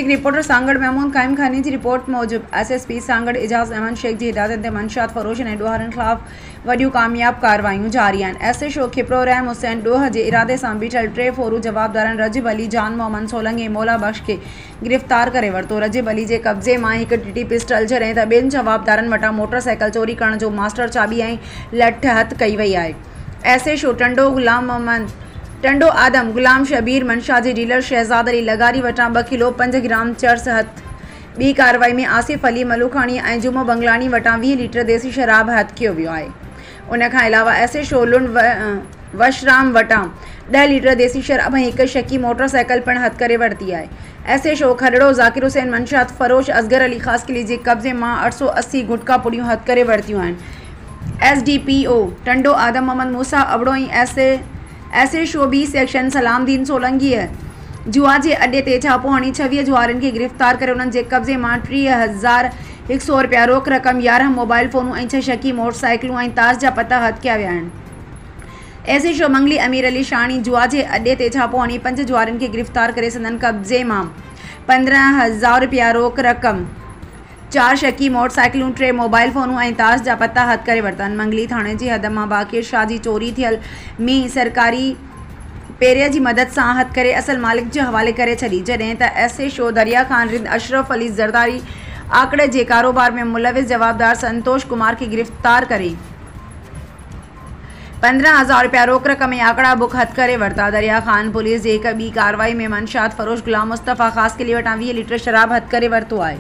District reporter Sanghar Mahmood कायम खानी की रिपोर्ट मूजिब SSP सांगड़ एजाज अहमद शेख की हिदायत मंशियात फरोशन ऐं ॾोहरनि ख़िलाफ़ वॾियूं कामयाब कार्रवायूं जारी आहिनि। SHO खिपरो रहम हुसैन ॾोह जे इरादे सां बीठल 3 फोरू जवाबदारनि रजिब अली, जान मोहम्मद सोलंगी ऐं मौला बख्श खे गिरफ़्तार करे वरितो। रजिब अली जे कब्ज़े मां हिकु टीटी पिस्टल जॾहिं त ॿियनि जवाबदारनि वटां मोटरसाइकिल चोरी करण जो मास्टर चाबी ऐं लठ हथ कई वई आहे। SHO टंडो आदम गुलाम शबीर मंशा जे डीलर शहजाद अली लगारी वटां 2 किलो 5 ग्राम चर्स हथ। ॿी कार्रवाई में आसिफ अली मलूखाणी ऐं जुमो बंगलानी वटां 20 लीटर देसी शराब हथ कयो वियो आहे। उन खां अलावा SHO लुंड वशराम वटां 10 लीटर देसी शराब ऐं हिकु शकी मोटरसाइकिल पिणु हथ करे वरिती आहे। SHO खरड़ो ज़ाकिर हुसैन मंशियात फरोश असगर अली ख़ासकिली जे कब्ज़े मां 880 गुटका पुड़ियूं हथ करे वरितियूं आहिनि। SDPO टंडो आदम मोहम्मद मूसा अबड़ो ऐं SHO बी सेक्शन सलामदीन सोलंगी जुआ जे अड्डे ते छापो हणी 26 जुआरनि खे गिरफ़्तार करे उन्हनि जे कब्ज़े मां 30,100 रुपया रोक रक़म, 11 मोबाइल फ़ोनूं ऐं 6 शकी मोटरसाइकिलूं ऐं ताश जा पता हथ कया विया आहिनि। SHO मंगली अमीर अली शाणी जुआ जे अड्डे ते छापो हणी 5 जुआरनि खे गिरफ़्तार करे संदनि कब्ज़े मां 15,000 रुपया रोक रक़म, 4 शकी मोटरसाइकिलूं, 3 मोबाइल फ़ोनूं ऐं ताश जा पता हथ करे वरिता आहिनि। मंगली थाणे जी हद मां बाक़िर शाह जी चोरी थियल में सरकारी पेरे जी मदद सां हथ करे असल मालिक जे हवाले करे छॾी, जॾहिं त SHO दरिया खान रिंद अशरफ अली ज़रदारी आकड़े जे कारोबार में मुलविस जवाबदार संतोष कुमार खे गिरफ़्तार करे 15,000 रुपया रोक रक़म ऐं आकड़ा बुक हथ करे वरिता। दरिया खान पुलिस जे हिकु ॿी कार्रवाई में मंशियात फरोश गुलाम मुस्तफ़ा ख़ासकिली वटां 20 लीटर शराब हथ करे वरितो आहे।